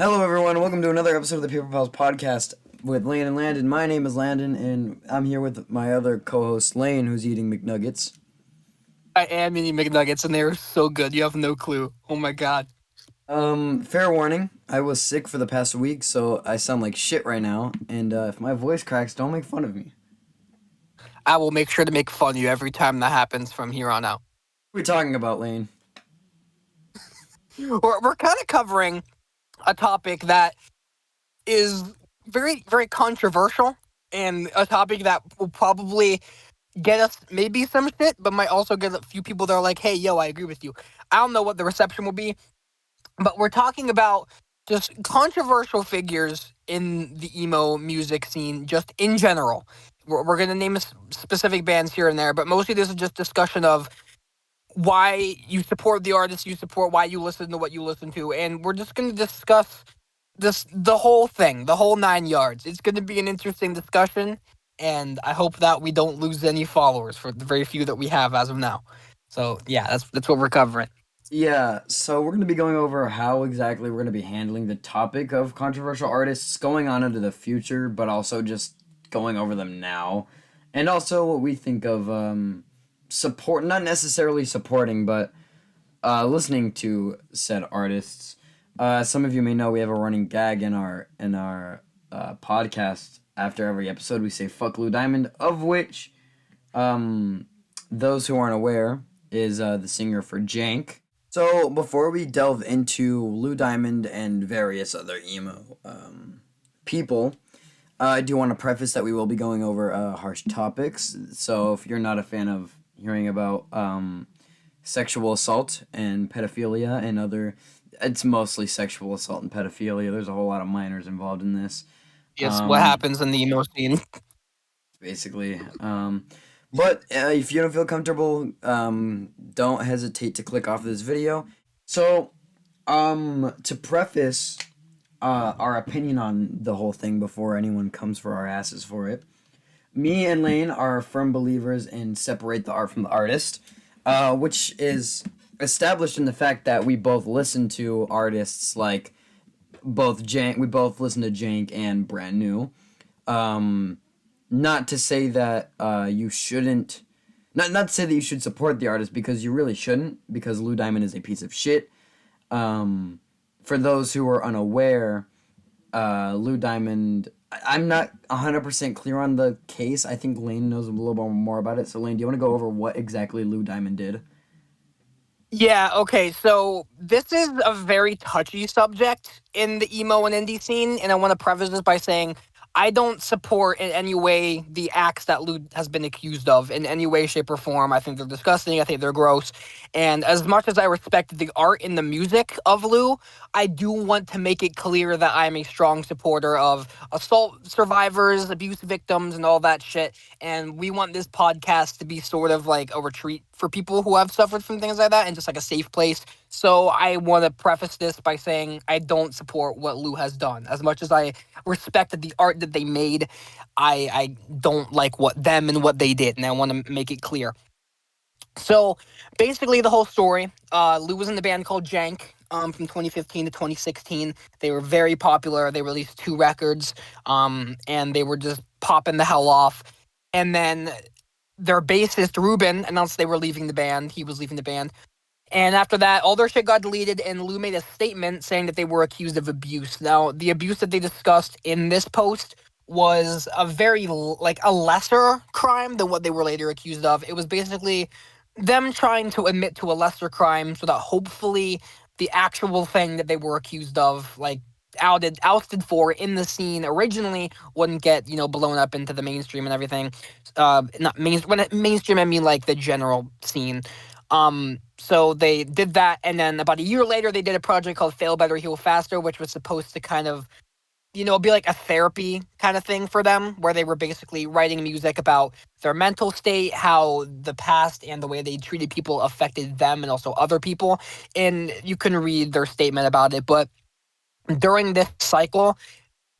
Hello, everyone. Welcome to another episode of the Paper Pals podcast with Lane and Landon. My name is Landon, and I'm here with my other co-host Lane, who's eating McNuggets. I am eating McNuggets, and they are so good. You have no clue. Oh my god. Fair warning, I was sick for the past week, so I sound like shit right now. And if my voice cracks, don't make fun of me. I will make sure to make fun of you every time that happens from here on out. What are we talking about, Lane? We're kind of covering a topic that is very, very controversial and a topic that will probably get us maybe some shit, but might also get a few people that are like, hey, yo, I agree with you. I don't know what the reception will be, but we're talking about just controversial figures in the emo music scene, just in general. We're going to name specific bands here and there, but mostly this is just discussion of why you support the artists you support, why you listen to what you listen to, and we're just going to discuss the whole thing, the whole 9 yards. It's going to be an interesting discussion, and I hope that we don't lose any followers for the very few that we have as of now. So yeah, that's what we're covering. Yeah, so we're going to be going over how exactly we're going to be handling the topic of controversial artists going on into the future, but also just going over them now. And also what we think of support, not necessarily supporting, but listening to said artists. Some of you may know we have a running gag in our podcast. After every episode, we say "fuck Lou Diamond," of which those who aren't aware is the singer for Jank. So before we delve into Lou Diamond and various other emo people, I do want to preface that we will be going over harsh topics. So if you're not a fan of hearing about sexual assault and pedophilia and other, it's mostly sexual assault and pedophilia. There's a whole lot of minors involved in this. Yes, what happens in the emo scene. Basically. But if you don't feel comfortable, don't hesitate to click off this video. So, to preface our opinion on the whole thing before anyone comes for our asses for it, me and Lane are firm believers in separate the art from the artist, which is established in the fact that we both listen to artists like both Jank. We both listen to Jank and Brand New. Um, Not to say that you shouldn't, not to say that you should support the artist, because you really shouldn't, because Lou Diamond is a piece of shit. For those who are unaware, Lou Diamond, I'm not 100% clear on the case. I think Lane knows a little bit more about it. So Lane, do you want to go over what exactly Lou Diamond did? Yeah, okay, so this is a very touchy subject in the emo and indie scene, and I want to preface this by saying I don't support in any way the acts that Lou has been accused of in any way, shape, or form. I think they're disgusting. I think they're gross. And as much as I respect the art and the music of Lou, I do want to make it clear that I'm a strong supporter of assault survivors, abuse victims, and all that shit. And we want this podcast to be sort of like a retreat for people who have suffered from things like that and just like a safe place. So I want to preface this by saying I don't support what Lou has done. As much as I respect the art that they made, I don't like what them and what they did, and I want to make it clear. So basically, the whole story. Lou was in the band called Jank. From 2015 to 2016, they were very popular. They released 2 records, and they were just popping the hell off. And then their bassist Ruben announced they were leaving the band. He was leaving the band, and after that, all their shit got deleted, and Lou made a statement saying that they were accused of abuse. Now, the abuse that they discussed in this post was a very, like, a lesser crime than what they were later accused of. It was basically them trying to admit to a lesser crime so that hopefully the actual thing that they were accused of, like, ousted for in the scene originally wouldn't get, blown up into the mainstream and everything. Not mainstream, I mean, like, the general scene. So they did that, and then about a year later, they did a project called Fail Better, Heal Faster, which was supposed to kind of, be like a therapy kind of thing for them, where they were basically writing music about their mental state, how the past and the way they treated people affected them and also other people. And you can read their statement about it, but during this cycle,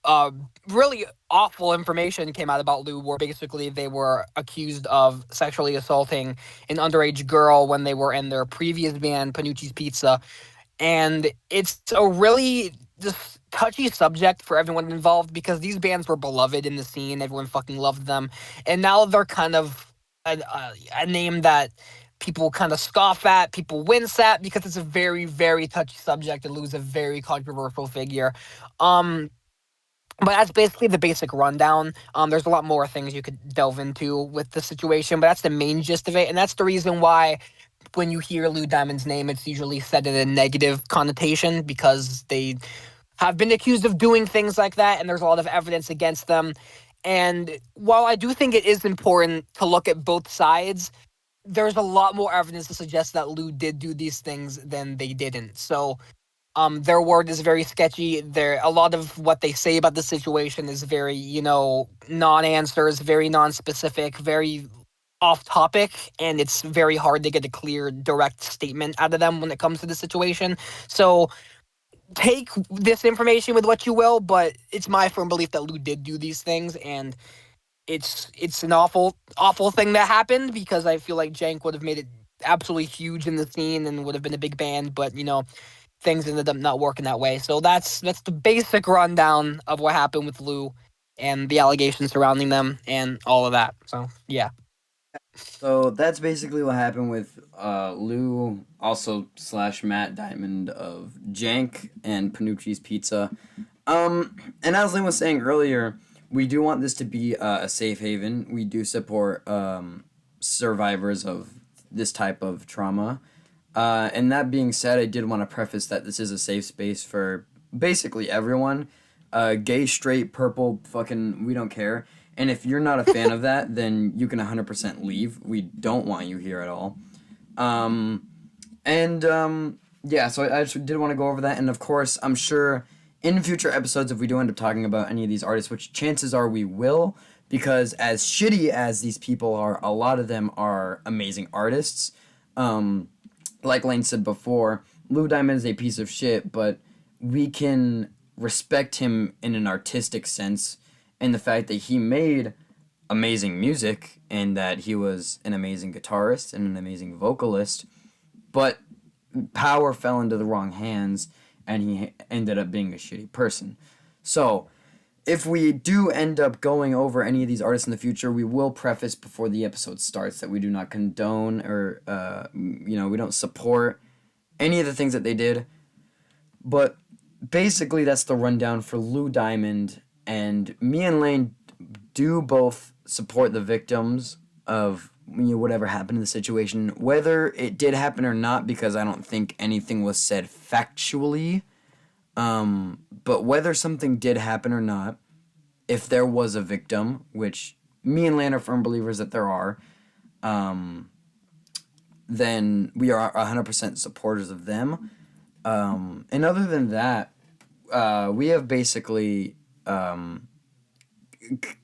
uh, really awful information came out about Lou, where basically they were accused of sexually assaulting an underage girl when they were in their previous band, Panucci's Pizza. And it's a really just touchy subject for everyone involved because these bands were beloved in the scene. Everyone fucking loved them, and now they're kind of a name that people kind of scoff at, people wince at because it's a very, very touchy subject and lose a very controversial figure. Um, but that's basically the basic rundown. There's a lot more things you could delve into with the situation, but that's the main gist of it, and that's the reason why when you hear Lou Diamond's name, it's usually said in a negative connotation because they have been accused of doing things like that, and there's a lot of evidence against them. And while I do think it is important to look at both sides, there's a lot more evidence to suggest that Lou did do these things than they didn't. So their word is very sketchy. There, a lot of what they say about the situation is very, non-answers, very non-specific, very off-topic, and it's very hard to get a clear, direct statement out of them when it comes to the situation. So take this information with what you will, but it's my firm belief that Lou did do these things, and it's an awful thing that happened because I feel like Jank would have made it absolutely huge in the scene and would have been a big band, but things ended up not working that way. So that's the basic rundown of what happened with Lou and the allegations surrounding them and all of that. So yeah. So that's basically what happened with Lou, also slash Matt Diamond of Jank and Panucci's Pizza. And as Lynn was saying earlier, we do want this to be a safe haven. We do support survivors of this type of trauma. And that being said, I did want to preface that this is a safe space for basically everyone. Gay, straight, purple, fucking, we don't care. And if you're not a fan of that, then you can 100% leave. We don't want you here at all. Yeah, so I just did want to go over that. And of course, I'm sure in future episodes, if we do end up talking about any of these artists, which chances are we will, because as shitty as these people are, a lot of them are amazing artists. Like Lane said before, Lou Diamond is a piece of shit, but we can respect him in an artistic sense in the fact that he made amazing music and that he was an amazing guitarist and an amazing vocalist, but power fell into the wrong hands and he ended up being a shitty person. So, if we do end up going over any of these artists in the future, we will preface before the episode starts that we do not condone or, we don't support any of the things that they did. But basically, that's the rundown for Lou Diamond. And me and Lane do both support the victims of whatever happened in the situation, whether it did happen or not, because I don't think anything was said factually. But whether something did happen or not, if there was a victim, which me and Lane are firm believers that there are, then we are 100% supporters of them. And other than that, we have basically come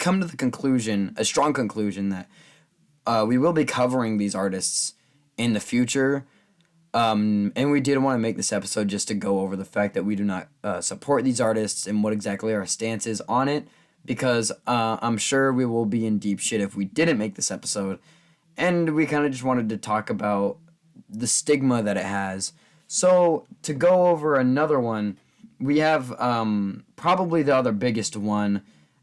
to the conclusion, a strong conclusion, that we will be covering these artists in the future. And we did want to make this episode just to go over the fact that we do not support these artists and what exactly our stance is on it, because I'm sure we will be in deep shit if we didn't make this episode. And we kind of just wanted to talk about the stigma that it has. So, to go over another one, we have probably the other biggest one,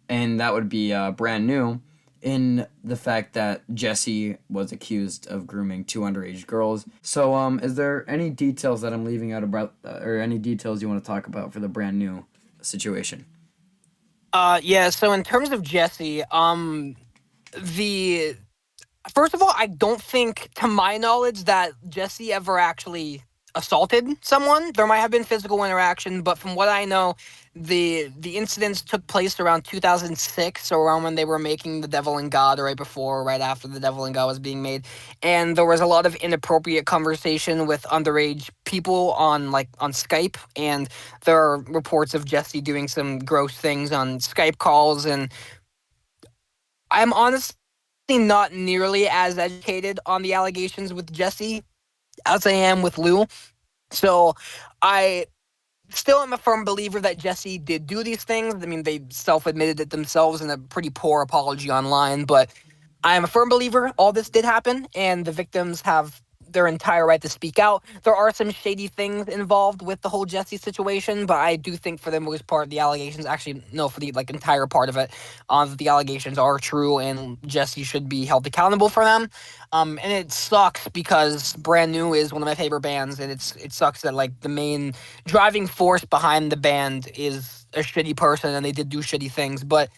and that would be Brand New, in the fact that Jesse was accused of grooming two underage girls. So, is there any details that I'm leaving out about, or any details you want to talk about for the Brand New situation? Yeah, so in terms of Jesse, the first of all, I don't think, to my knowledge, that Jesse ever actually assaulted someone. There might have been physical interaction, but from what I know, the incidents took place around 2006, so around when they were making The Devil and God, or right before, or right after The Devil and God was being made. And there was a lot of inappropriate conversation with underage people on Skype, and there are reports of Jesse doing some gross things on Skype calls, and I'm honestly not nearly as educated on the allegations with Jesse as I am with Lou. So I still am a firm believer that Jesse did do these things. I mean, they self-admitted it themselves in a pretty poor apology online, but I am a firm believer all this did happen, and the victims have their entire right to speak out. There are some shady things involved with the whole Jesse situation, but I do think for the most part, the allegations actually no, for the like entire part of it, the allegations are true, and Jesse should be held accountable for them. And it sucks because Brand New is one of my favorite bands, and it sucks that like the main driving force behind the band is a shitty person, and they did do shitty things, but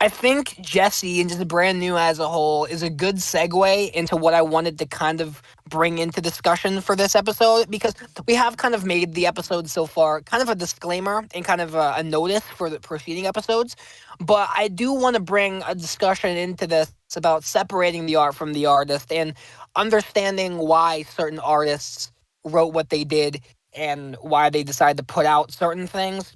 I think Jesse and just Brand New as a whole is a good segue into what I wanted to kind of bring into discussion for this episode, because we have kind of made the episode so far kind of a disclaimer and kind of a notice for the preceding episodes. But I do want to bring a discussion into this about separating the art from the artist and understanding why certain artists wrote what they did and why they decided to put out certain things.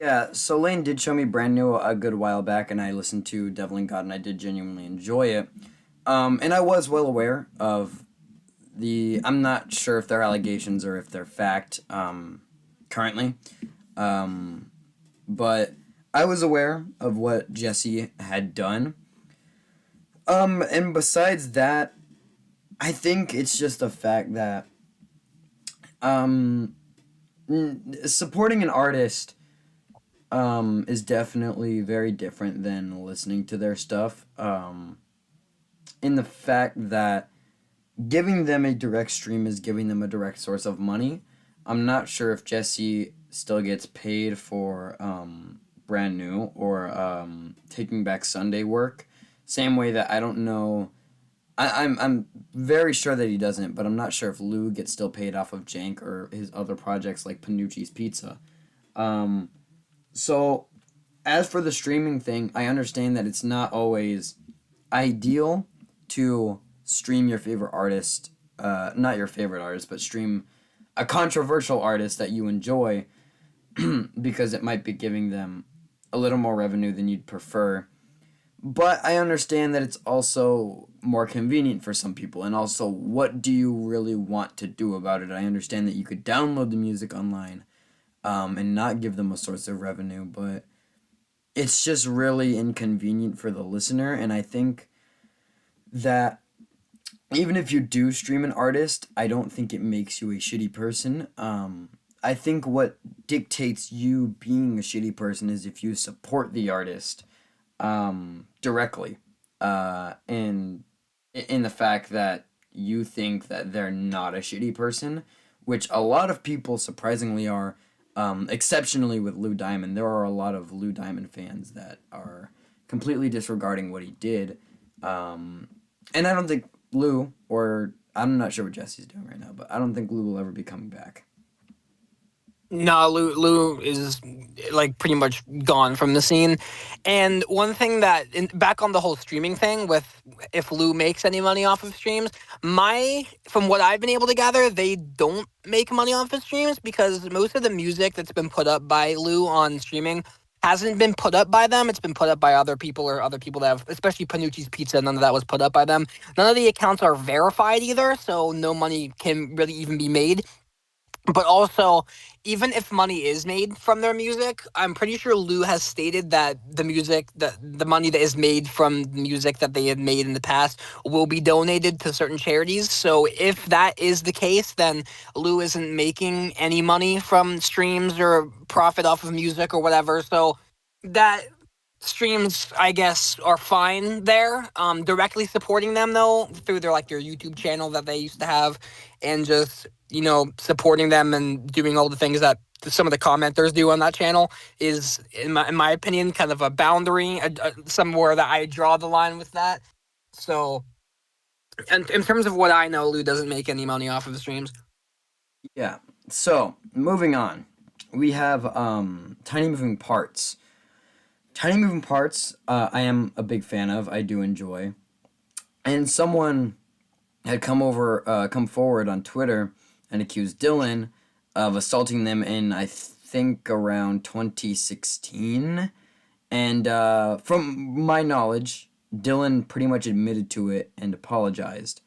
Yeah, so Lane did show me Brand New a good while back, and I listened to Devil and God, and I did genuinely enjoy it. And I was well aware of I'm not sure if they're allegations or if they're fact currently, um, but I was aware of what Jesse had done. And besides that, I think it's just the fact that um, supporting an artist is definitely very different than listening to their stuff. In the fact that giving them a direct stream is giving them a direct source of money. I'm not sure if Jesse still gets paid for Brand New or Taking Back Sunday work. Same way that I don't know. I'm very sure that he doesn't, but I'm not sure if Lou gets still paid off of Jank or his other projects like Panucci's Pizza. Um, so as for the streaming thing, I understand that it's not always ideal to stream your favorite artist, not your favorite artist, but stream a controversial artist that you enjoy because it might be giving them a little more revenue than you'd prefer. But I understand that it's also more convenient for some people. And also, what do you really want to do about it? I understand that you could download the music online and not give them a source of revenue, but it's just really inconvenient for the listener. And I think that even if you do stream an artist, I don't think it makes you a shitty person. I think what dictates you being a shitty person is if you support the artist directly, and in the fact that you think that they're not a shitty person, which a lot of people surprisingly are. Exceptionally with Lou Diamond, there are a lot of Lou Diamond fans that are completely disregarding what he did. And I don't think Lou, or I'm not sure what Jesse's doing right now, but I don't think Lou will ever be coming back. No, Lou is like pretty much gone from the scene. And one thing back on the whole streaming thing with if Lou makes any money off of streams, from what I've been able to gather, they don't make money off of streams because most of the music that's been put up by Lou on streaming hasn't been put up by them. It's been put up by other people or other people that have, especially Panucci's Pizza. None of that was put up by them. None of the accounts are verified either, so no money can really even be made. But also, even if money is made from their music, I'm pretty sure Lou has stated that the money that is made from music that they had made in the past will be donated to certain charities. So if that is the case, then Lou isn't making any money from streams or profit off of music or whatever. So that streams, I guess, are fine there. Directly supporting them though through their YouTube channel that they used to have, and just supporting them and doing all the things that some of the commenters do on that channel is, in my opinion, kind of a boundary, somewhere that I draw the line with that. So, and in terms of what I know, Lou doesn't make any money off of the streams. Yeah. So moving on, we have Tiny Moving Parts. Tiny Moving Parts, I am a big fan of. I do enjoy, and someone had come forward on Twitter and accused Dylan of assaulting them in, I think, around 2016. And from my knowledge, Dylan pretty much admitted to it and apologized.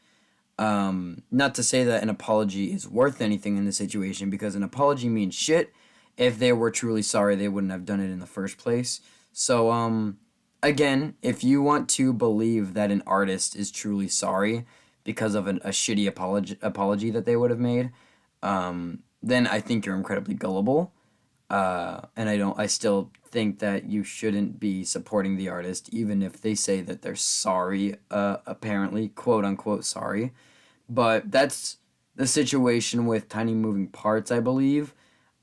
Not to say that an apology is worth anything in this situation, because an apology means shit. If they were truly sorry, they wouldn't have done it in the first place. So, again, if you want to believe that an artist is truly sorry, because of a shitty apology that they would have made, then I think you're incredibly gullible. And I still think that you shouldn't be supporting the artist, even if they say that they're sorry, apparently, quote unquote, sorry. But that's the situation with Tiny Moving Parts, I believe.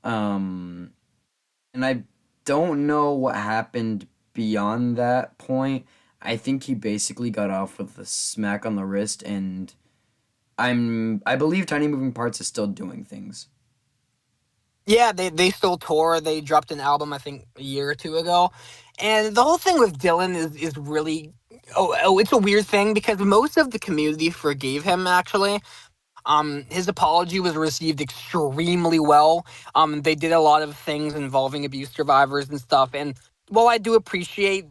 Um, and I don't know what happened beyond that point. I think he basically got off with a smack on the wrist, and I believe Tiny Moving Parts is still doing things. Yeah, they still tour. They dropped an album I think a year or two ago, and the whole thing with Dylan is really it's a weird thing because most of the community forgave him actually. His apology was received extremely well. They did a lot of things involving abuse survivors and stuff. And while I do appreciate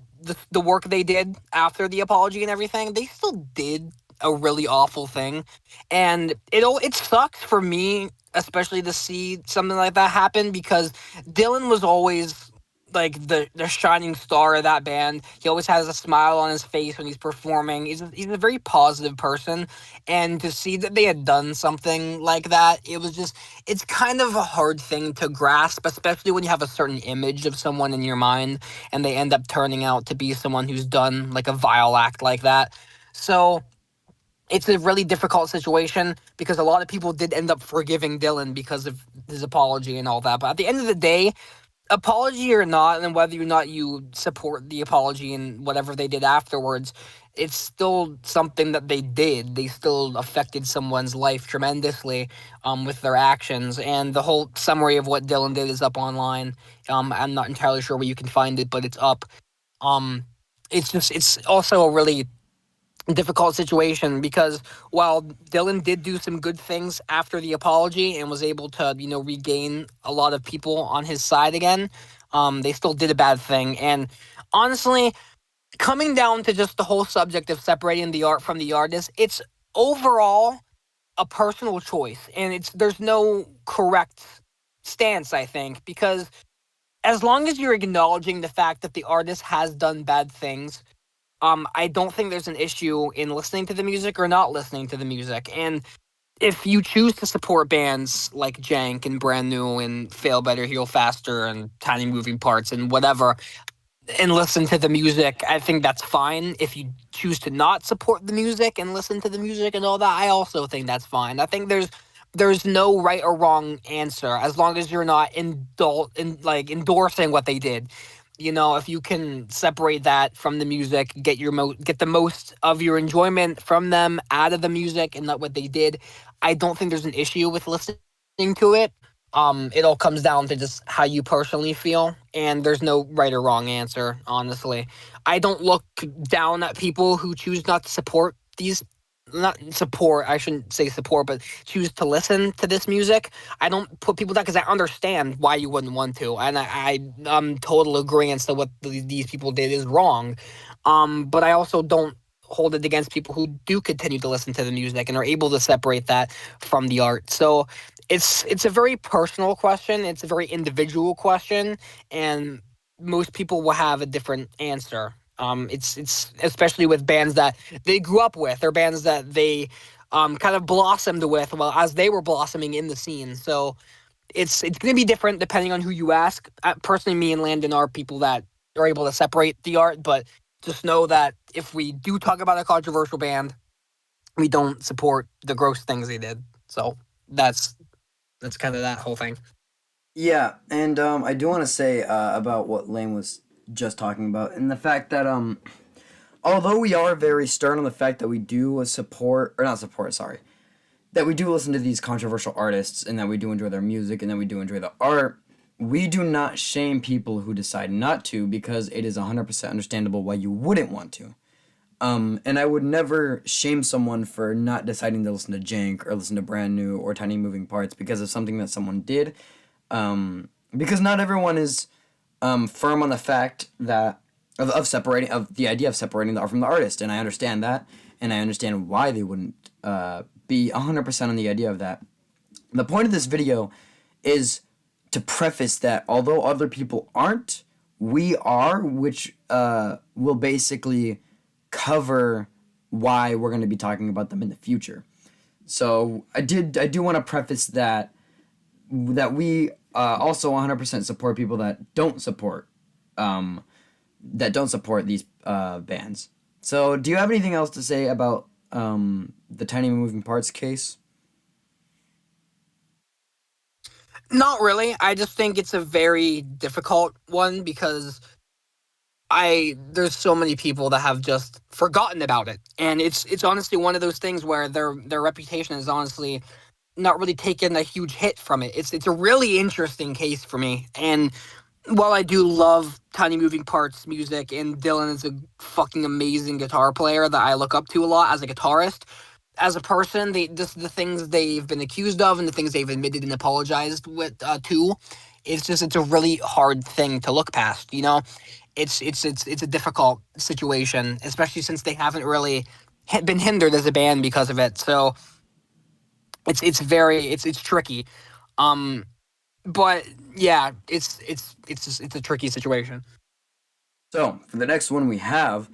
the work they did after the apology and everything, they still did a really awful thing. And it sucks for me, especially to see something like that happen because Dylan was always like the shining star of that band. He always has a smile on his face when he's performing. He's a very positive person, and to see that they had done something like that, it's kind of a hard thing to grasp, especially when you have a certain image of someone in your mind and they end up turning out to be someone who's done like a vile act like that. So it's a really difficult situation because a lot of people did end up forgiving Dylan because of his apology and all that. But at the end of the day, apology or not, and whether or not you support the apology and whatever they did afterwards, it's still something that they did. They still affected someone's life tremendously with their actions. And the whole summary of what Dylan did is up online. I'm not entirely sure where you can find it, but it's up. Um, it's also a really difficult situation because while Dylan did do some good things after the apology and was able to, regain a lot of people on his side again, they still did a bad thing. And honestly, coming down to just the whole subject of separating the art from the artist, it's overall a personal choice, and there's no correct stance, I think, because as long as you're acknowledging the fact that the artist has done bad things, I don't think there's an issue in listening to the music or not listening to the music. And if you choose to support bands like Jank and Brand New and Fail Better, Heal Faster and Tiny Moving Parts and whatever, and listen to the music, I think that's fine. If you choose to not support the music and listen to the music and all that, I also think that's fine. I think there's no right or wrong answer as long as you're not like endorsing what they did. If you can separate that from the music, get the most of your enjoyment from them out of the music and not what they did, I don't think there's an issue with listening to it. It all comes down to just how you personally feel, and there's no right or wrong answer, honestly. I don't look down at people who choose not to support these, not support, I shouldn't say support, but choose to listen to this music. I don't put people down because I understand why you wouldn't want to, and I'm total agreement that what these people did is wrong. But I also don't hold it against people who do continue to listen to the music and are able to separate that from the art. So it's a very personal question. It's a very individual question, and most people will have a different answer. It's especially with bands that they grew up with or bands that they kind of blossomed with well as they were blossoming in the scene. So it's going to be different depending on who you ask. Personally, me and Landon are people that are able to separate the art, but just know that if we do talk about a controversial band, we don't support the gross things they did. So that's that's kind of that whole thing. Yeah, and I do want to say about what Lane was just talking about, and the fact that although we are very stern on the fact that we do support or not support, sorry, that we do listen to these controversial artists and that we do enjoy their music and that we do enjoy the art, we do not shame people who decide not to because it is 100% understandable why you wouldn't want to. And I would never shame someone for not deciding to listen to Jank or listen to Brand New or Tiny Moving Parts because of something that someone did. Because not everyone is firm on the fact that of separating of the idea of separating the art from the artist, and I understand that, and I understand why they wouldn't be 100% on the idea of that. The point of this video is to preface that although other people aren't, we are, which will basically cover why we're going to be talking about them in the future. So I do want to preface that we also 100% support people um, that don't support these bands. So do you have anything else to say about the tiny moving parts case? Not really. I just think it's a very difficult one because I there's so many people that have just forgotten about it, and it's honestly one of those things where their reputation is honestly not really taken a huge hit from it. It's a really interesting case for me, and while I do love Tiny Moving Parts music, and Dylan is a fucking amazing guitar player that I look up to a lot as a guitarist, as a person, they just the things they've been accused of and the things they've admitted and apologized with to, it's a really hard thing to look past. You know, it's a difficult situation, especially since they haven't really been hindered as a band because of it. So it's tricky. Um, but yeah, it's a tricky situation. So for the next one we have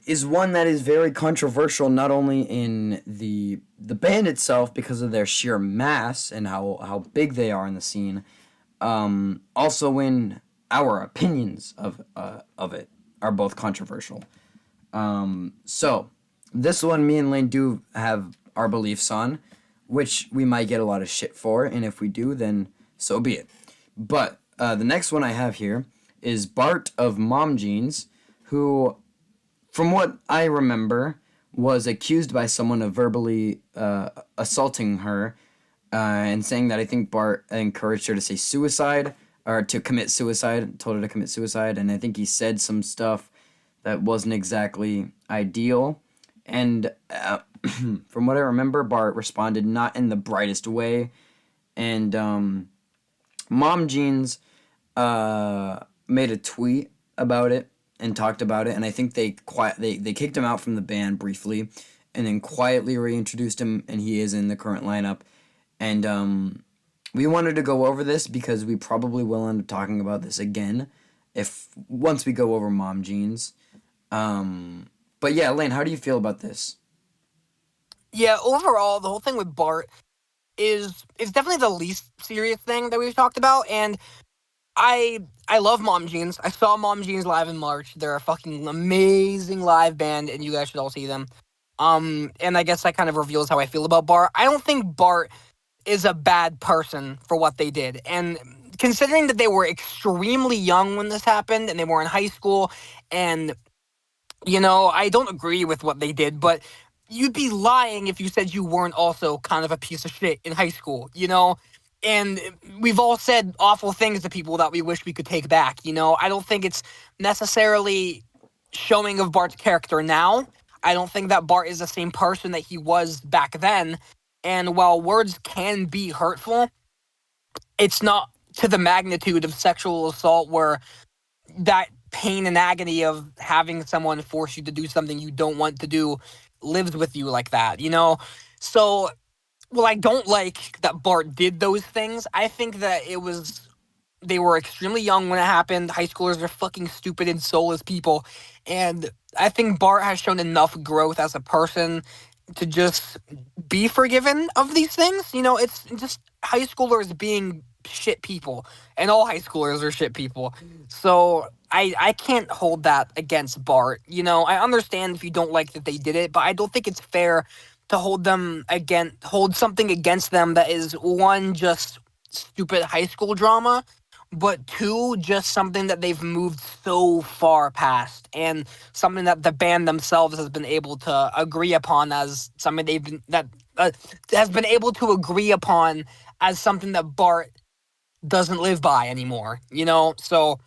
is one that is very controversial, not only in the band itself because of their sheer mass and how big they are in the scene, also in our opinions of it are both controversial. So this one, me and Lane do have our beliefs on, which we might get a lot of shit for, and if we do, then so be it. But the next one I have here is Bart of Mom Jeans, who, from what I remember, was accused by someone of verbally assaulting her and saying that I think Bart encouraged her to say suicide or to commit suicide, told her to commit suicide, and I think he said some stuff that wasn't exactly ideal. And from what I remember, Bart responded not in the brightest way, and Mom Jeans made a tweet about it and talked about it, and I think they kicked him out from the band briefly, and then quietly reintroduced him, and he is in the current lineup. And we wanted to go over this because we probably will end up talking about this again if once we go over Mom Jeans. But yeah, Lane, how do you feel about this? Yeah, overall, the whole thing with Bart is definitely the least serious thing that we've talked about, and I I love Mom Jeans. I saw Mom Jeans live in March. They're a fucking amazing live band, and you guys should all see them. And I guess that kind of reveals how I feel about Bart. I don't think Bart is a bad person for what they did, and considering that they were extremely young when this happened, and they were in high school, and I don't agree with what they did, but you'd be lying if you said you weren't also kind of a piece of shit in high school, you know? And we've all said awful things to people that we wish we could take back, you know? I don't think it's necessarily showing of Bart's character now. I don't think that Bart is the same person that he was back then. And while words can be hurtful, it's not to the magnitude of sexual assault where that pain and agony of having someone force you to do something you don't want to do lives with you like that, you know? So, well, I don't like that Bart did those things. I think that they were extremely young when it happened. High schoolers are fucking stupid and soulless people. And I think Bart has shown enough growth as a person to just be forgiven of these things. It's just high schoolers being shit people, and all high schoolers are shit people. So I can't hold that against Bart. I understand if you don't like that they did it, but I don't think it's fair to hold something against them that is one, just stupid high school drama, but two, just something that they've moved so far past, and something that the band themselves has been able to agree upon as something has been able to agree upon as something that Bart doesn't live by anymore. So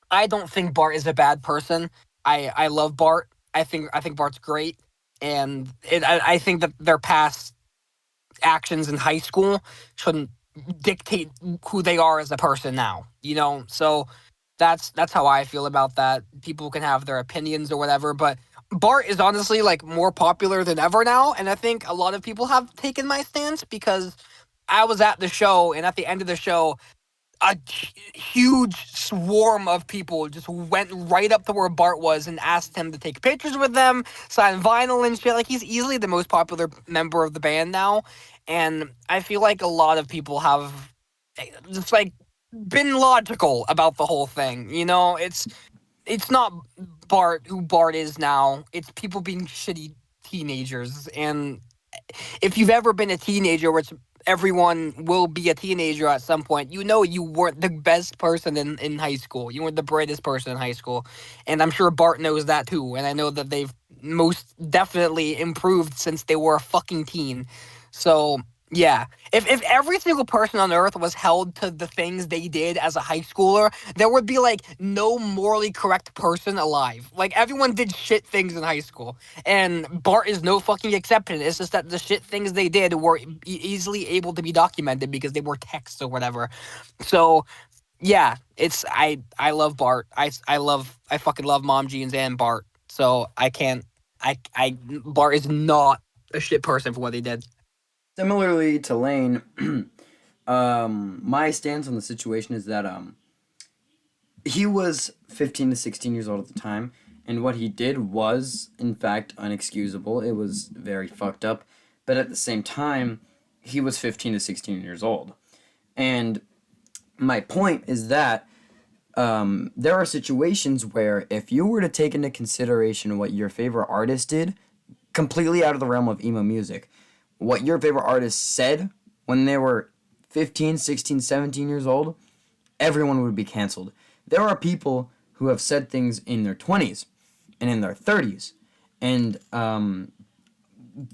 I don't think Bart is a bad person. I love Bart. I think Bart's great, and I think that their past actions in high school shouldn't dictate who they are as a person now. So that's how I feel about that. People can have their opinions or whatever, but Bart is honestly like more popular than ever now, and I think a lot of people have taken my stance because I was at the show, and at the end of the show, a huge swarm of people just went right up to where Bart was and asked him to take pictures with them, sign vinyl and shit. Like, he's easily the most popular member of the band now, and I feel like a lot of people have just like been logical about the whole thing. You know, it's not Bart who Bart is now. It's people being shitty teenagers, and if you've ever been a teenager, which everyone will be a teenager at some point, you know you weren't the best person in high school. You weren't the brightest person in high school. And I'm sure Bart knows that too. And I know that they've most definitely improved since they were a fucking teen. So yeah. If every single person on earth was held to the things they did as a high schooler, there would be like no morally correct person alive. Like, everyone did shit things in high school. And Bart is no fucking exception. It's just that the shit things they did were easily able to be documented because they were texts or whatever. So yeah, it's I love Bart. I fucking love Mom Jeans and Bart. So I can't I Bart is not a shit person for what they did. Similarly to Lane, my stance on the situation is that he was 15 to 16 years old at the time, and what he did was, in fact, unexcusable. It was very fucked up, but at the same time, he was 15 to 16 years old. And my point is that there are situations where if you were to take into consideration what your favorite artist did, completely out of the realm of emo music, what your favorite artist said when they were 15, 16, 17 years old, everyone would be canceled. There are people who have said things in their 20s and in their 30s. And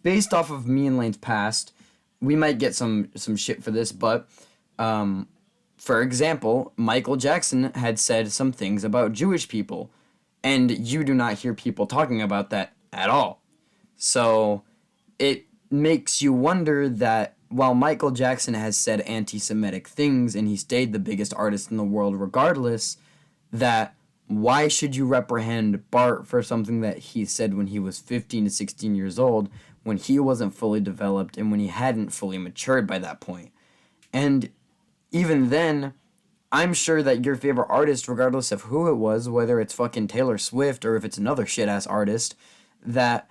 based off of me and Lane's past, we might get some shit for this, but for example, Michael Jackson had said some things about Jewish people, and you do not hear people talking about that at all. So it makes you wonder that while Michael Jackson has said anti Semitic things and he stayed the biggest artist in the world regardless, that why should you reprehend Bart for something that he said when he was 15 to 16 years old, when he wasn't fully developed and when he hadn't fully matured by that point? And even then, I'm sure that your favorite artist, regardless of who it was, whether it's fucking Taylor Swift or if it's another shit ass artist, that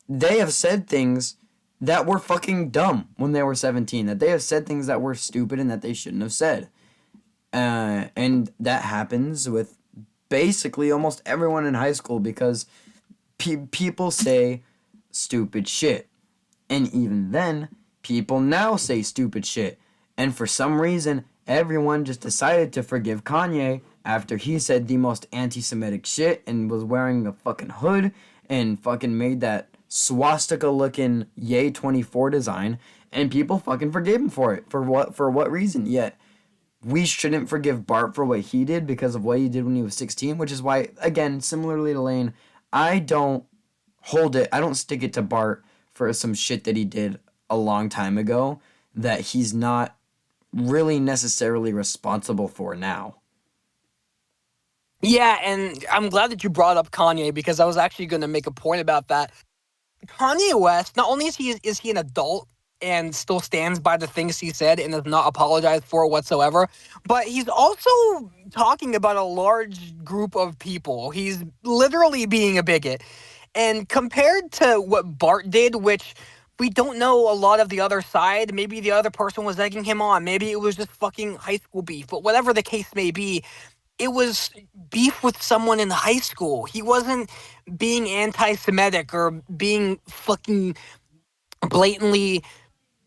they have said things that were fucking dumb when they were 17, that they have said things that were stupid and that they shouldn't have said. And that happens with basically almost everyone in high school because people say stupid shit. And even then, people now say stupid shit. And for some reason, everyone just decided to forgive Kanye after he said the most anti-Semitic shit and was wearing a fucking hood and fucking made that swastika looking Yay 24 design, and people fucking forgave him for it. For what reason? Yet we shouldn't forgive Bart for what he did because of what he did when he was 16, which is why, again, similarly to Lane, I don't I don't stick it to Bart for some shit that he did a long time ago that he's not really necessarily responsible for now. Yeah, and I'm glad that you brought up Kanye because I was actually going to make a point about that. Kanye West, not only is he an adult and still stands by the things he said and does not apologize for it whatsoever, but he's also talking about a large group of people. He's literally being a bigot. And compared to what Bart did, which we don't know a lot of the other side, maybe the other person was egging him on, maybe it was just fucking high school beef, but whatever the case may be, it was beef with someone in high school. He wasn't being anti-Semitic or being fucking blatantly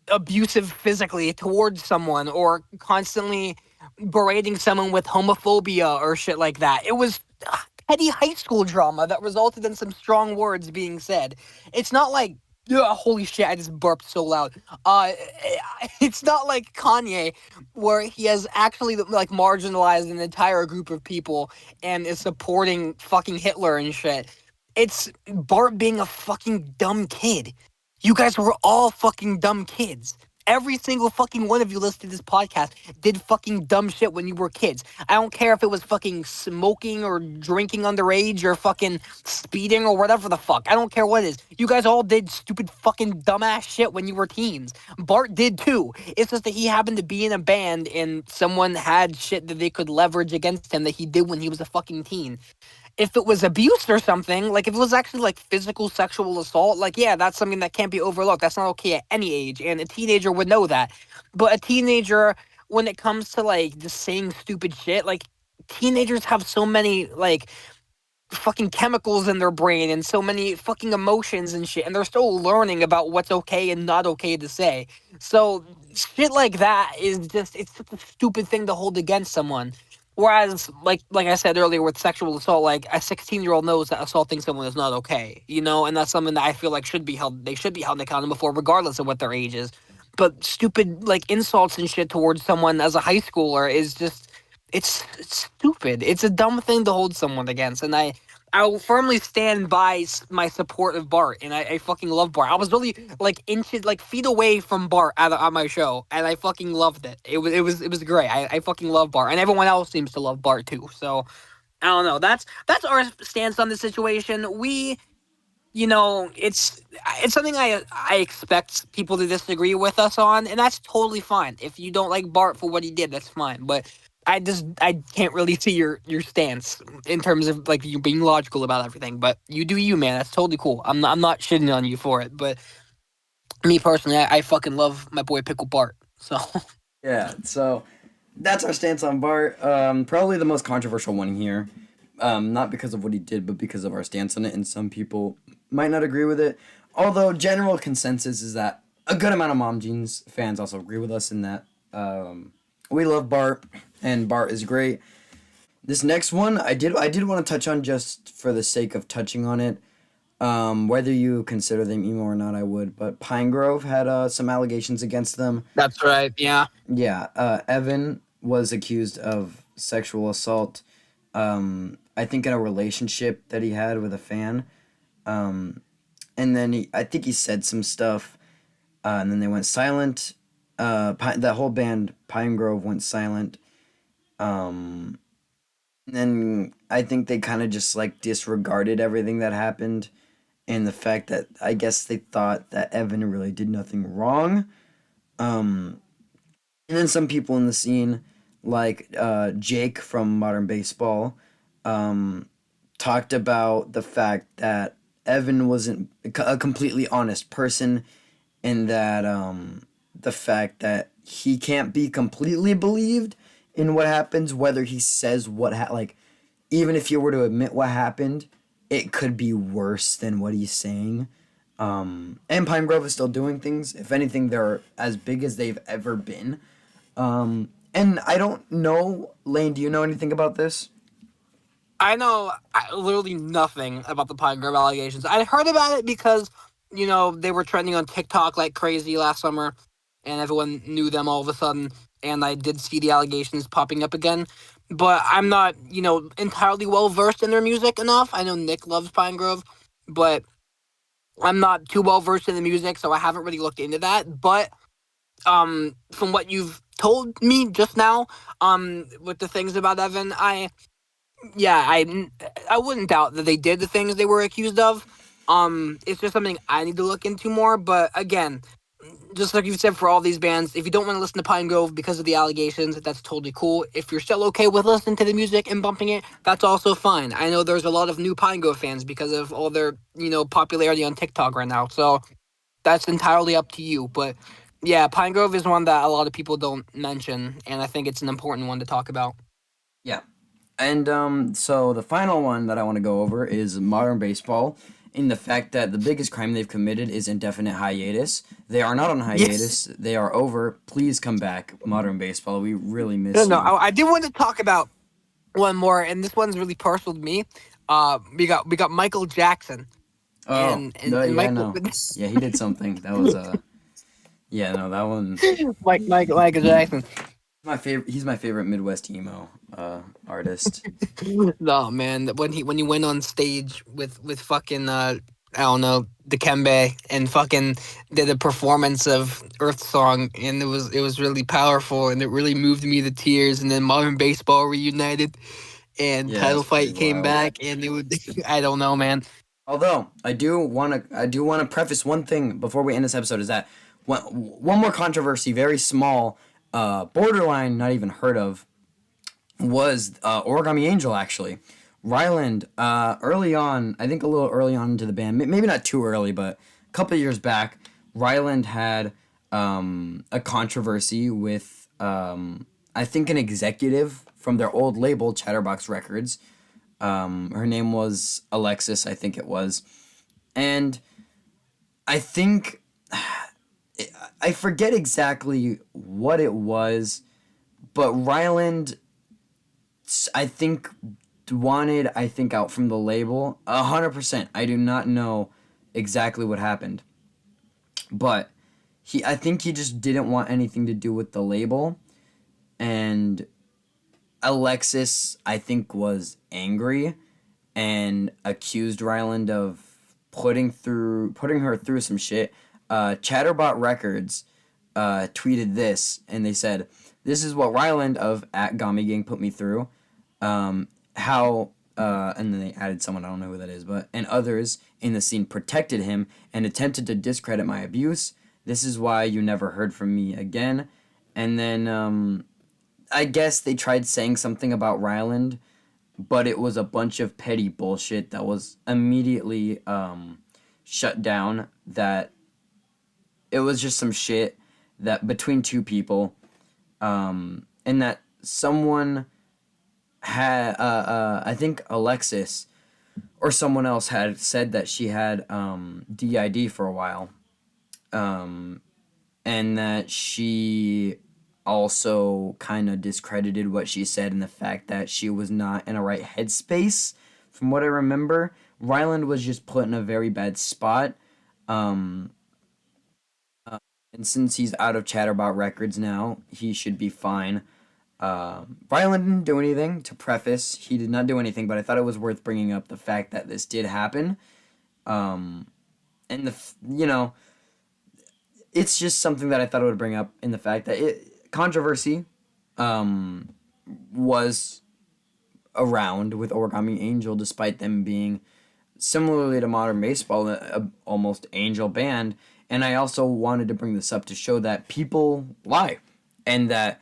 abusive physically towards someone or constantly berating someone with homophobia or shit like that. It was petty high school drama that resulted in some strong words being said. It's not like, yeah, holy shit, I just burped so loud. It's not like Kanye, where he has actually like marginalized an entire group of people and is supporting fucking Hitler and shit. It's Bart being a fucking dumb kid. You guys were all fucking dumb kids. Every single fucking one of you listening to this podcast did fucking dumb shit when you were kids. I don't care if it was fucking smoking or drinking underage or fucking speeding or whatever the fuck. I don't care what it is. You guys all did stupid fucking dumbass shit when you were teens. Bart did too. It's just that he happened to be in a band and someone had shit that they could leverage against him that he did when he was a fucking teen. If it was abuse or something, like if it was actually like physical sexual assault, like yeah, that's something that can't be overlooked. That's not okay at any age, and a teenager would know that. But a teenager, when it comes to like just saying stupid shit, like teenagers have so many like fucking chemicals in their brain and so many fucking emotions and shit, and they're still learning about what's okay and not okay to say. So shit like that is just it's such a stupid thing to hold against someone. Whereas, like I said earlier, with sexual assault, like a 16-year-old knows that assaulting someone is not okay, you know, and that's something that I feel like should be held. They should be held accountable for, regardless of what their age is. But stupid like insults and shit towards someone as a high schooler is just it's stupid. It's a dumb thing to hold someone against, and I will firmly stand by my support of Bart, and I fucking love Bart. I was really like inches, like feet away from Bart on my show, and I fucking loved it. It was great. I fucking love Bart, and everyone else seems to love Bart too. So I don't know. That's our stance on the situation. It's something I expect people to disagree with us on, and that's totally fine. If you don't like Bart for what he did, that's fine. But I can't really see your stance in terms of like you being logical about everything. But you do you, man. That's totally cool. I'm not shitting on you for it. But me personally, I fucking love my boy Pickle Bart. So Yeah, so that's our stance on Bart. Probably the most controversial one here. Not because of what he did, but because of our stance on it, and some people might not agree with it. Although general consensus is that a good amount of Mom Jeans fans also agree with us in that we love Bart, and Bart is great. This next one, I did want to touch on just for the sake of touching on it. Whether you consider them emo or not, I would. But Pine Grove had some allegations against them. that's right. Yeah. Yeah, Evan was accused of sexual assault. I think in a relationship that he had with a fan. Um, and then I think he said some stuff, and then they went silent. That whole band, Pine Grove, went silent. Um, and then I think they kind of just like disregarded everything that happened, and the fact that I guess they thought that Evan really did nothing wrong. Um, and then some people in the scene, like Jake from Modern Baseball, um, talked about the fact that Evan wasn't a completely honest person, and that the fact that he can't be completely believed in what happens, whether he says like, even if you were to admit what happened, it could be worse than what he's saying. And Pine Grove is still doing things. If anything, they're as big as they've ever been. And I don't know, Lane, do you know anything about this? I know literally nothing about the Pine Grove allegations. I heard about it because, they were trending on TikTok like crazy last summer, and everyone knew them all of a sudden. And I did see the allegations popping up again, but I'm not, entirely well versed in their music enough. I know Nick loves Pine Grove, but I'm not too well versed in the music, so I haven't really looked into that. But from what you've told me just now, with the things about Evan, yeah, I wouldn't doubt that they did the things they were accused of. It's just something I need to look into more. But again, just like you said for all these bands, if you don't want to listen to Pine Grove because of the allegations, that's totally cool. If you're still okay with listening to the music and bumping it, that's also fine. I know there's a lot of new Pine Grove fans because of all their, popularity on TikTok right now. So that's entirely up to you. But yeah, Pine Grove is one that a lot of people don't mention, and I think it's an important one to talk about. Yeah. And so the final one that I want to go over is modern baseball, in the fact that the biggest crime they've committed is indefinite hiatus. They are not on Yes. hiatus. They are over. Please come back, modern baseball. We really No, miss no, you. I did want to talk about one more, and this one's really personal to me. We got Michael Jackson, Oh, and and, no, and yeah, Michael no. Yeah, he did something. That was yeah, no, that one Michael Jackson. my favorite. He's my favorite Midwest emo artist. No man, when he went on stage with fucking I don't know, Dikembe and fucking did a performance of Earth Song, and it was really powerful, and it really moved me to tears. And then Modern Baseball reunited, and Yeah, Title it's pretty Fight came wild. back, and it would I don't know, man. Although I do wanna preface one thing before we end this episode is that one more controversy, very small, borderline, not even heard of, was Origami Angel actually. Ryland, early on, I think a little early on into the band, maybe not too early, but a couple of years back, Ryland had a controversy with, I think, an executive from their old label, Chatterbox Records. Her name was Alexis, I think it was. And I think, I forget exactly what it was, but Ryland, I think, wanted, I think, out from the label 100%. I do not know exactly what happened, but I think he just didn't want anything to do with the label, and Alexis, I think, was angry and accused Ryland of putting her through some shit. Chatterbot Records tweeted this, and they said, "This is what Ryland of at Gami Gang put me through. How and then they added someone, I don't know who that is, but and others in the scene protected him and attempted to discredit my abuse. This is why you never heard from me again." And then I guess they tried saying something about Ryland, but it was a bunch of petty bullshit that was immediately shut down. That it was just some shit that between two people, and that someone had, I think Alexis or someone else had said that she had DID for a while, um, and that she also kind of discredited what she said and the fact that she was not in a right headspace. From what I remember, Ryland was just put in a very bad spot. Um, and since he's out of Chatterbot Records now, he should be fine. Ryland didn't do anything. To preface, he did not do anything, but I thought it was worth bringing up the fact that this did happen. Um, and it's just something that I thought I would bring up in the fact that controversy um, was around with Origami Angel, despite them being similarly to Modern Baseball, a almost angel band. And I also wanted to bring this up to show that people lie, and that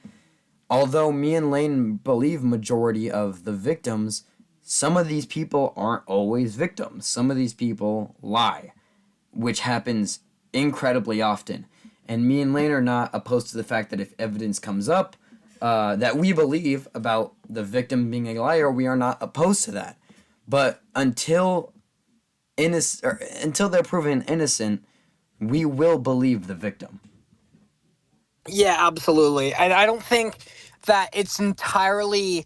although me and Lane believe majority of the victims, some of these people aren't always victims. Some of these people lie, which happens incredibly often. And me and Lane are not opposed to the fact that if evidence comes up that we believe about the victim being a liar, we are not opposed to that. But until they're proven innocent, we will believe the victim. Yeah, absolutely. I don't think that it's entirely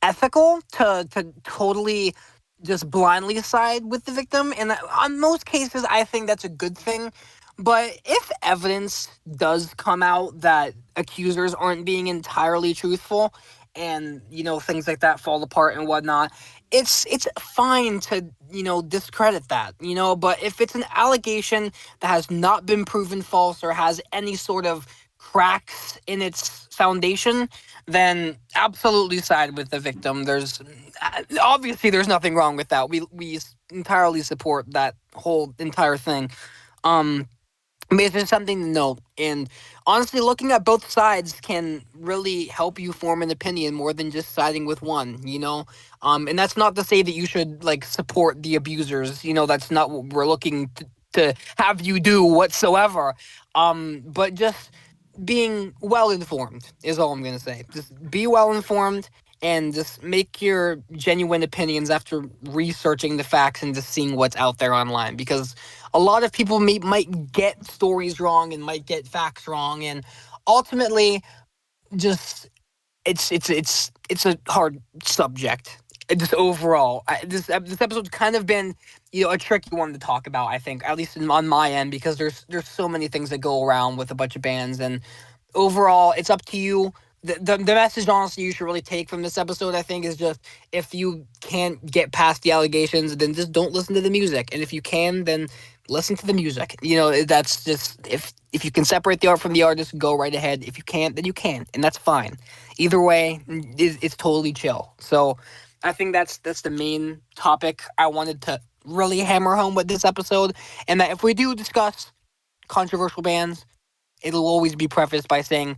ethical to totally just blindly side with the victim, and on most cases I think that's a good thing. But if evidence does come out that accusers aren't being entirely truthful, and things like that fall apart and whatnot, it's fine to discredit that, but if it's an allegation that has not been proven false or has any sort of cracks in its foundation, then absolutely side with the victim. There's obviously there's nothing wrong with that. We entirely support that whole entire thing. Um, but it's just something to note. And honestly, looking at both sides can really help you form an opinion more than just siding with one. And that's not to say that you should like support the abusers. That's not what we're looking to have you do whatsoever. But just being well informed is all I'm gonna say. Just be well informed and just make your genuine opinions after researching the facts and just seeing what's out there online. Because a lot of people might get stories wrong and might get facts wrong, and ultimately, just it's a hard subject. Just overall, this episode's kind of been a tricky one to talk about. I think, at least on my end, because there's so many things that go around with a bunch of bands, and overall, it's up to you the message honestly you should really take from this episode, I think, is just if you can't get past the allegations, then just don't listen to the music, and if you can, then listen to the music. That's just, if you can separate the art from the artist, go right ahead. If you can't, then you can't, and that's fine. Either way, it's totally chill. So I think that's the main topic I wanted to really hammer home with this episode, and that if we do discuss controversial bands, it'll always be prefaced by saying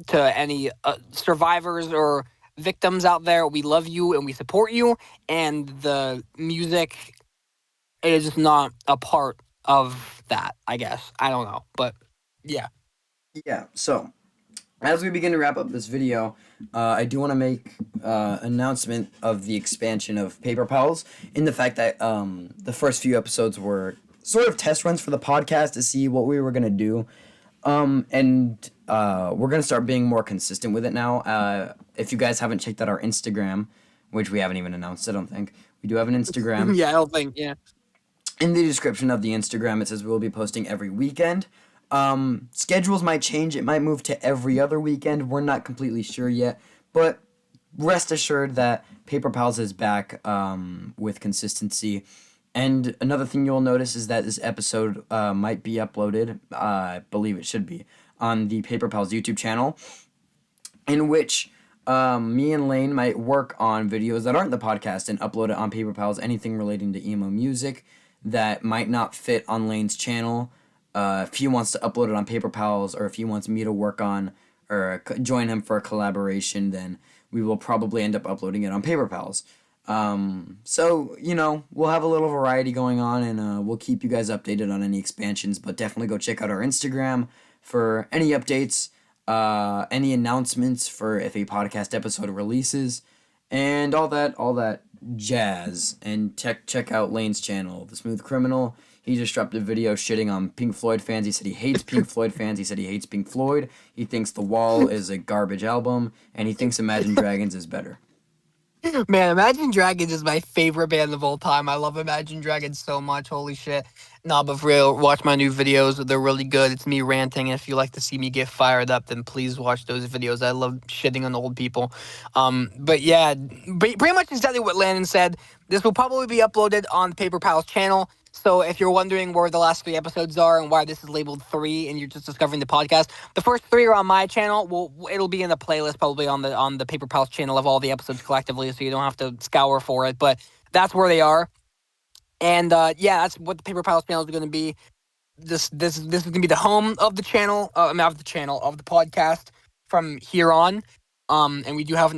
to any survivors or victims out there, we love you and we support you, and the music is not a part of that, I guess. I don't know, but yeah. Yeah. So as we begin to wrap up this video, I do want to make announcement of the expansion of Paper Pals in the fact that the first few episodes were sort of test runs for the podcast to see what we were gonna do, and we're gonna start being more consistent with it now. If you guys haven't checked out our Instagram, which we haven't even announced, I don't think we do have an Instagram. Yeah, I don't think, yeah. In the description of the Instagram, it says we'll be posting every weekend. Schedules might change. It might move to every other weekend. We're not completely sure yet, but rest assured that Paper Pals is back with consistency. And another thing you'll notice is that this episode might be uploaded, I believe it should be, on the Paper Pals YouTube channel, in which me and Lane might work on videos that aren't the podcast and upload it on Paper Pals, anything relating to emo music that might not fit on Lane's channel. If he wants to upload it on Paper Pals, or if he wants me to work on or join him for a collaboration, then we will probably end up uploading it on Paper Pals. So, we'll have a little variety going on, and we'll keep you guys updated on any expansions, but definitely go check out our Instagram for any updates, any announcements for if a podcast episode releases, and all that jazz. And check out Lane's channel, The Smooth Criminal. He just dropped a video shitting on Pink Floyd fans. He said he hates Pink Floyd fans. He said he hates Pink Floyd. He thinks The Wall is a garbage album, and he thinks Imagine Dragons is better. Man, Imagine Dragons is my favorite band of all time. I love Imagine Dragons so much. Holy shit. Nah, but for real, watch my new videos. They're really good. It's me ranting. If you like to see me get fired up, then please watch those videos. I love shitting on old people. But yeah, pretty much exactly what Landon said. This will probably be uploaded on Paper Pal's channel. So if you're wondering where the last 3 episodes are and why this is labeled 3 and you're just discovering the podcast, the first 3 are on my channel. It'll be in the playlist probably on the Paper Pals channel of all the episodes collectively, so you don't have to scour for it. But that's where they are. And yeah, that's what the Paper Pals channel is going to be. This is gonna be the home of the channel, of the podcast from here on. And we do have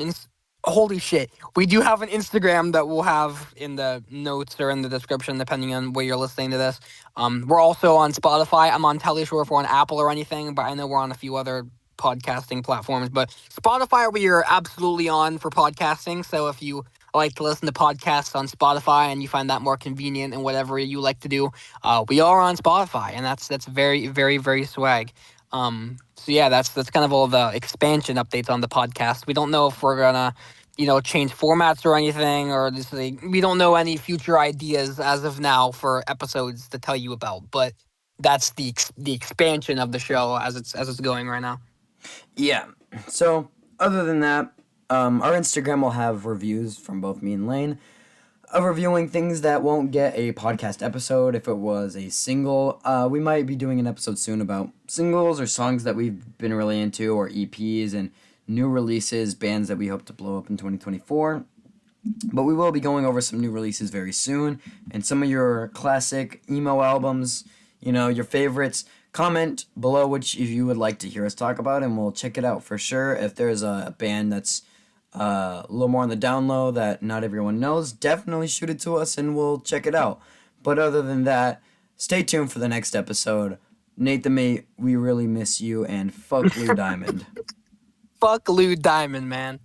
holy shit, we do have an Instagram that we'll have in the notes or in the description, depending on where you're listening to this. We're also on Spotify. I'm on entirely sure if we're on Apple or anything, but I know we're on a few other podcasting platforms. But Spotify, we are absolutely on for podcasting. So if you like to listen to podcasts on Spotify and you find that more convenient and whatever you like to do, we are on Spotify, and that's very, very, very swag. So yeah, that's kind of all the expansion updates on the podcast. We don't know if we're gonna, change formats or anything, or we don't know any future ideas as of now for episodes to tell you about. But that's the expansion of the show as it's going right now. Yeah. So other than that, our Instagram will have reviews from both me and Lane of reviewing things that won't get a podcast episode. If it was a single, we might be doing an episode soon about singles or songs that we've been really into, or EPs and new releases, bands that we hope to blow up in 2024. But we will be going over some new releases very soon, and some of your classic emo albums, your favorites. Comment below which if you would like to hear us talk about, and we'll check it out for sure. If there's a band that's a little more on the down low that not everyone knows, definitely shoot it to us and we'll check it out. But other than that, stay tuned for the next episode. Nate the Mate, we really miss you, and fuck Lou Diamond. Fuck Lou Diamond, man.